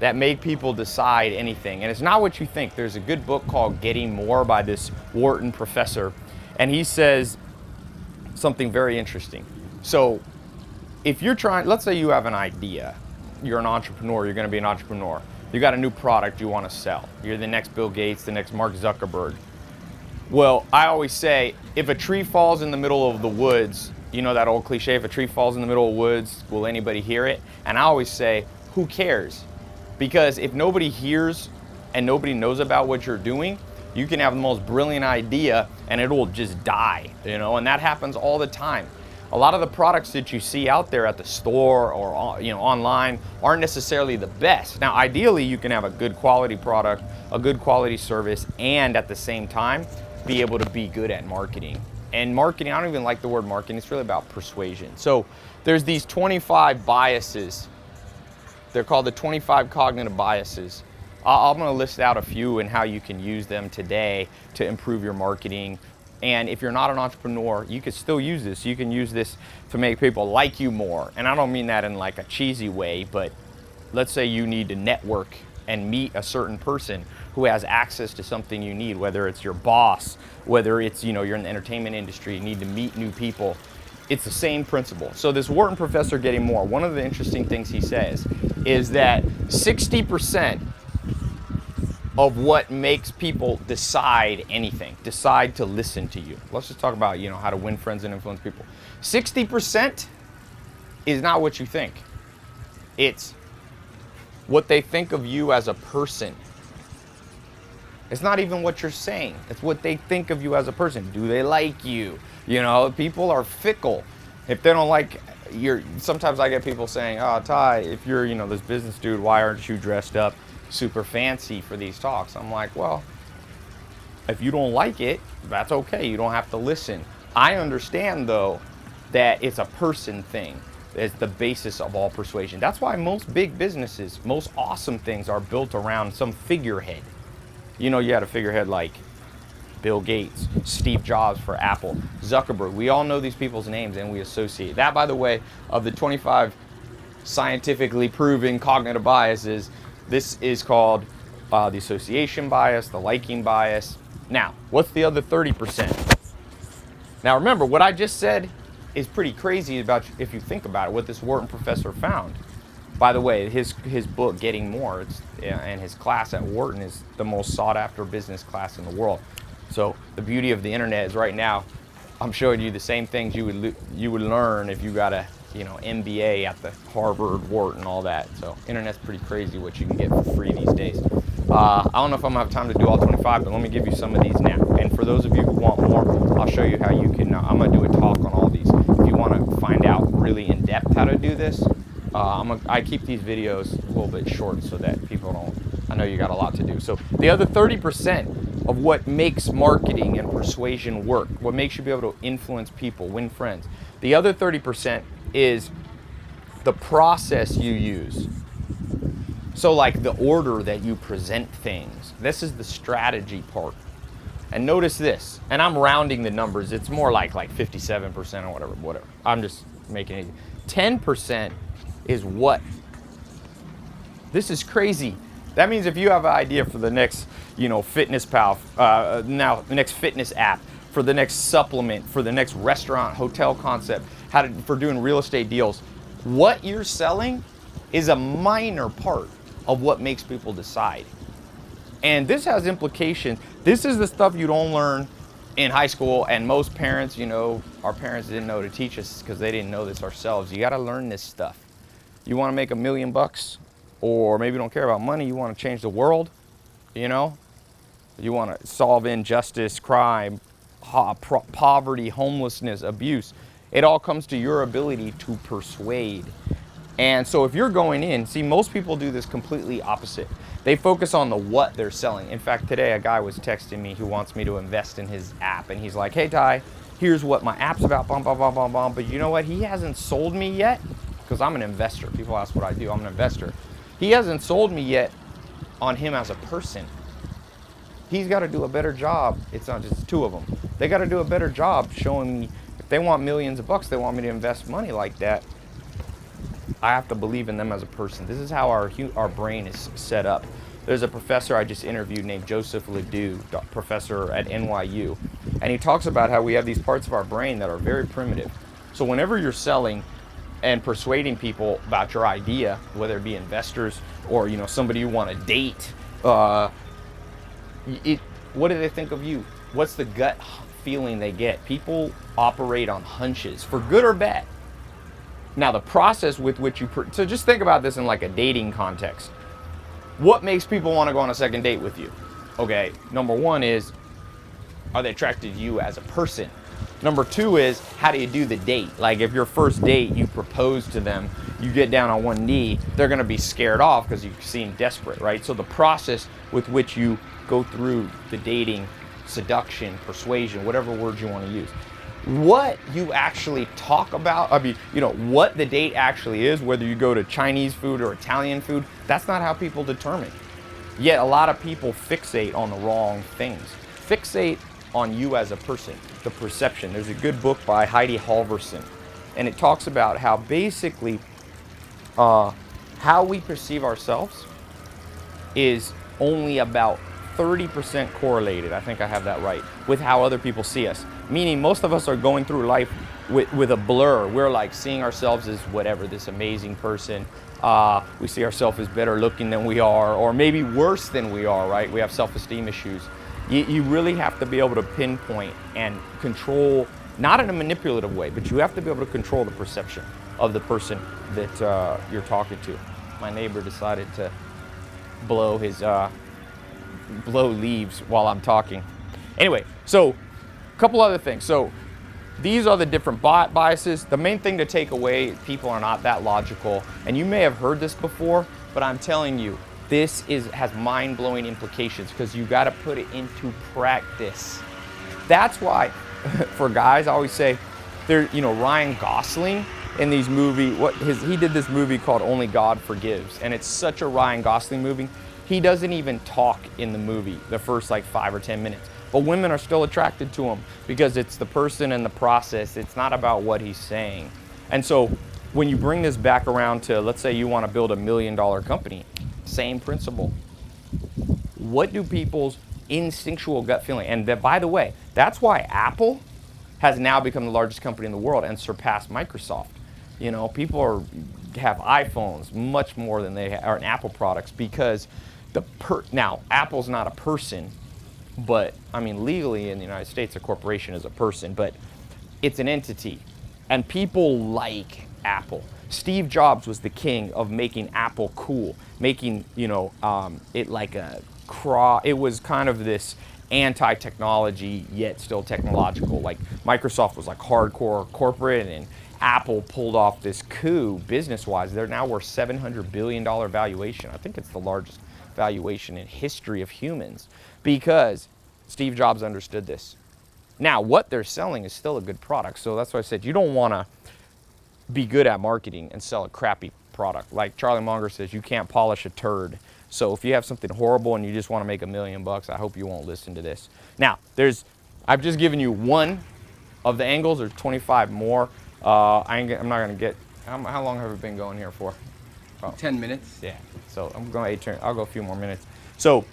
that make people decide anything. And it's not what you think. There's a good book called Getting More by this Wharton professor, and he says something very interesting. So if you're trying, let's say you have an idea, you're an entrepreneur, you're going to be an entrepreneur, you got a new product you want to sell, you're the next Bill Gates, the next Mark Zuckerberg. Well, I always say, if a tree falls in the middle of the woods, you know that old cliche, if a tree falls in the middle of the woods, will anybody hear it? And I always say, who cares? Because if nobody hears and nobody knows about what you're doing, you can have the most brilliant idea and it will just die, you know, and that happens all the time. A lot of the products that you see out there at the store or online aren't necessarily the best. Now, ideally, you can have a good quality product, a good quality service, and at the same time, be able to be good at marketing. And marketing, I don't even like the word marketing, it's really about persuasion. So there's these 25 biases. They're called the 25 cognitive biases. I'm gonna list out a few and how you can use them today to improve your marketing. And if you're not an entrepreneur, you can still use this. You can use this to make people like you more. And I don't mean that in like a cheesy way, but let's say you need to network and meet a certain person who has access to something you need, whether it's your boss, whether it's, you're in the entertainment industry, you need to meet new people. It's the same principle. So this Wharton professor Getting More, one of the interesting things he says is that 60% of what makes people decide anything, decide to listen to you. Let's just talk about, how to win friends and influence people. 60% is not what you think. It's what they think of you as a person. It's not even what you're saying. It's what they think of you as a person. Do they like you? People are fickle. If they don't like sometimes I get people saying, "Oh, Ty, if you're, this business dude, why aren't you dressed up super fancy for these talks?" I'm like, well, if you don't like it, that's okay. You don't have to listen. I understand, though, that it's a person thing. It's the basis of all persuasion. That's why most big businesses, most awesome things are built around some figurehead. You had a figurehead like Bill Gates, Steve Jobs for Apple, Zuckerberg. We all know these people's names and we associate. That, by the way, of the 25 scientifically proven cognitive biases, this is called the association bias, the liking bias. Now, what's the other 30%? Now, remember, what I just said is pretty crazy about, if you think about it, what this Wharton professor found. By the way, his book, Getting More, and his class at Wharton is the most sought after business class in the world. So the beauty of the internet is right now, I'm showing you the same things you would learn if you got a MBA at the Harvard, Wharton, all that. So internet's pretty crazy what you can get for free these days. I don't know if I'm gonna have time to do all 25, but let me give you some of these now. And for those of you who want more, I'll show you how you can, I'm gonna do a talk on all these. If you wanna find out really in depth how to do this, I keep these videos a little bit short so that people don't, I know you got a lot to do. So the other 30% of what makes marketing and persuasion work, what makes you be able to influence people, win friends, the other 30% is the process you use. So like the order that you present things. This is the strategy part. And notice this, and I'm rounding the numbers, it's more like 57% or whatever. I'm just making it easy. 10% is what? This is crazy. That means if you have an idea for the next, fitness pal, now the next fitness app, for the next supplement, for the next restaurant, hotel concept, for doing real estate deals, what you're selling is a minor part of what makes people decide. And this has implications. This is the stuff you don't learn in high school, and most parents, our parents didn't know to teach us because they didn't know this ourselves. You got to learn this stuff. You want to make $1 million, or maybe you don't care about money, you want to change the world, you want to solve injustice, crime, poverty, homelessness, abuse. It all comes to your ability to persuade. And so if you're going in, see, most people do this completely opposite. They focus on the what they're selling. In fact, today a guy was texting me who wants me to invest in his app, and he's like, "Hey Ty, here's what my app's about, bum, bum, bum, bum, bum." But you know what? He hasn't sold me yet, because I'm an investor. People ask what I do. I'm an investor. He hasn't sold me yet on him as a person. He's got to do a better job. It's not just two of them. They got to do a better job showing me, if they want millions of bucks, they want me to invest money like that. I have to believe in them as a person. This is how our brain is set up. There's a professor I just interviewed named Joseph Ledoux, professor at NYU, and he talks about how we have these parts of our brain that are very primitive. So whenever you're selling and persuading people about your idea, whether it be investors or somebody you want to date, what do they think of you? What's the gut feeling they get? People operate on hunches, for good or bad. Now the process with which so just think about this in like a dating context. What makes people want to go on a second date with you? Okay, number one is, are they attracted to you as a person? Number two is, how do you do the date? Like if your first date, you propose to them, you get down on one knee, they're gonna be scared off because you seem desperate, right? So the process with which you go through the dating, seduction, persuasion, whatever words you want to use. What you actually talk about, I mean, what the date actually is, whether you go to Chinese food or Italian food, that's not how people determine. Yet a lot of people fixate on the wrong things. Fixate on you as a person, the perception. There's a good book by Heidi Halverson, and it talks about how basically how we perceive ourselves is only about 30% correlated, I think I have that right, with how other people see us. Meaning most of us are going through life with a blur. We're like seeing ourselves as whatever, this amazing person. We see ourselves as better looking than we are, or maybe worse than we are, right? We have self-esteem issues. You really have to be able to pinpoint and control, not in a manipulative way, but you have to be able to control the perception of the person that you're talking to. My neighbor decided to blow leaves while I'm talking. Anyway, so a couple other things. So these are the different biases. The main thing to take away, people are not that logical. And you may have heard this before, but I'm telling you, this has mind-blowing implications because you got to put it into practice. That's why, for guys, I always say, Ryan Gosling in these movies, he did this movie called Only God Forgives, and it's such a Ryan Gosling movie. He doesn't even talk in the movie the first like 5 or 10 minutes. But women are still attracted to him because it's the person and the process. It's not about what he's saying. And so when you bring this back around to, let's say you want to build $1 million company, same principle. What do people's instinctual gut feeling? And by the way, that's why Apple has now become the largest company in the world and surpassed Microsoft. People have iPhones much more than they are in Apple products because now Apple's not a person, but I mean legally in the United States a corporation is a person, but it's an entity, and people like Apple. Steve Jobs was the king of making Apple cool, making it like it was kind of this anti-technology yet still technological. Like Microsoft was like hardcore corporate, and Apple pulled off this coup business-wise. They're now worth $700 billion valuation. I think it's the largest valuation in history of humans because Steve Jobs understood this. Now, what they're selling is still a good product. So that's why I said you don't want to be good at marketing and sell a crappy product. Like Charlie Munger says, you can't polish a turd. So if you have something horrible and you just want to make $1 million, I hope you won't listen to this. Now, I've just given you one of the angles. There's 25 more. I'm not going to get, how long have we been going here for? Oh. 10 minutes. Yeah, so I'll go a few more minutes. So,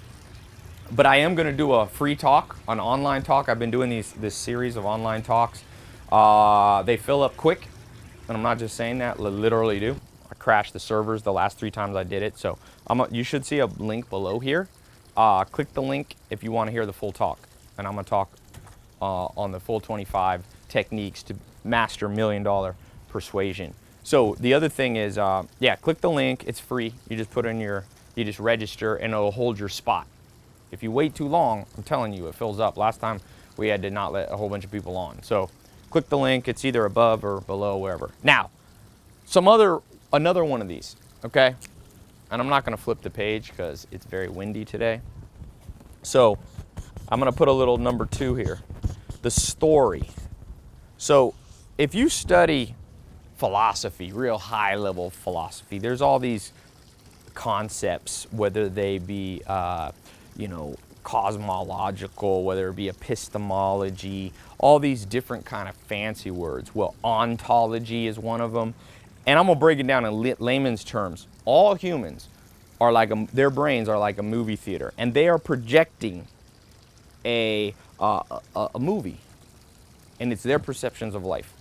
but I am going to do a free talk, an online talk. I've been doing this series of online talks. They fill up quick, and I'm not just saying that, literally do. I crashed the servers the last 3 times I did it. So you should see a link below here. Click the link if you want to hear the full talk. And I'm going to talk on the full 25 techniques to master $1 million persuasion. So the other thing is, click the link. It's free. You just put in you just register, and it'll hold your spot. If you wait too long, I'm telling you, it fills up. Last time we had to not let a whole bunch of people on. So click the link. It's either above or below, wherever. Now, another one of these, okay? And I'm not going to flip the page because it's very windy today. So I'm going to put a little number 2 here. The story. So if you study philosophy, real high level philosophy, there's all these concepts, whether they be cosmological, whether it be epistemology, all these different kind of fancy words. Well, ontology is one of them, And I'm gonna break it down in layman's terms. All humans are like their brains are like a movie theater, and they are projecting a movie, and it's their perceptions of life.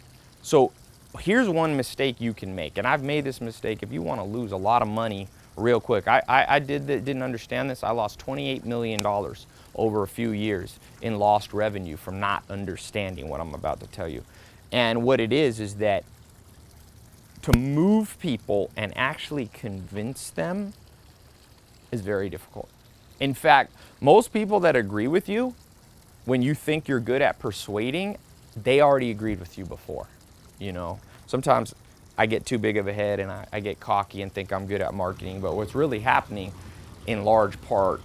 So here's one mistake you can make, and I've made this mistake. If you want to lose a lot of money real quick, I didn't understand this. I lost $28 million over a few years in lost revenue from not understanding what I'm about to tell you. And what it is that to move people and actually convince them is very difficult. In fact, most people that agree with you, when you think you're good at persuading, they already agreed with you before. You know, sometimes I get too big of a head and I get cocky and think I'm good at marketing, but what's really happening in large part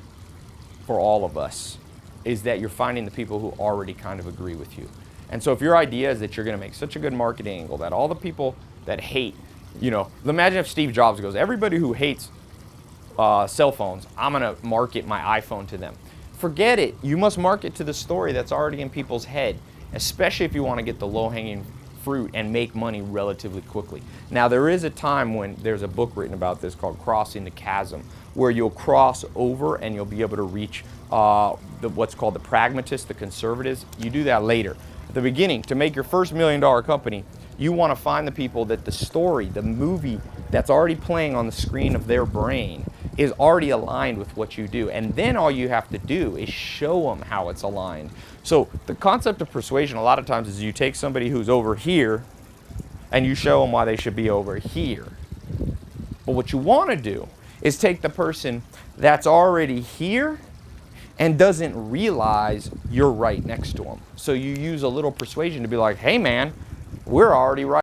for all of us is that you're finding the people who already kind of agree with you. And so if your idea is that you're gonna make such a good marketing angle that all the people that hate, you know, imagine if Steve Jobs goes, everybody who hates cell phones, I'm gonna market my iPhone to them. Forget it. You must market to the story that's already in people's head, especially if you want to get the low-hanging fruit and make money relatively quickly. Now, there is a time when there's a book written about this called Crossing the Chasm, where you'll cross over and you'll be able to reach what's called the pragmatists, the conservatives. You do that later. At the beginning, to make your first $1 million company, you want to find the people that the story, the movie that's already playing on the screen of their brain is already aligned with what you do. And then all you have to do is show them how it's aligned. So the concept of persuasion a lot of times is you take somebody who's over here and you show them why they should be over here. But what you want to do is take the person that's already here and doesn't realize you're right next to them. So you use a little persuasion to be like, hey man, we're already right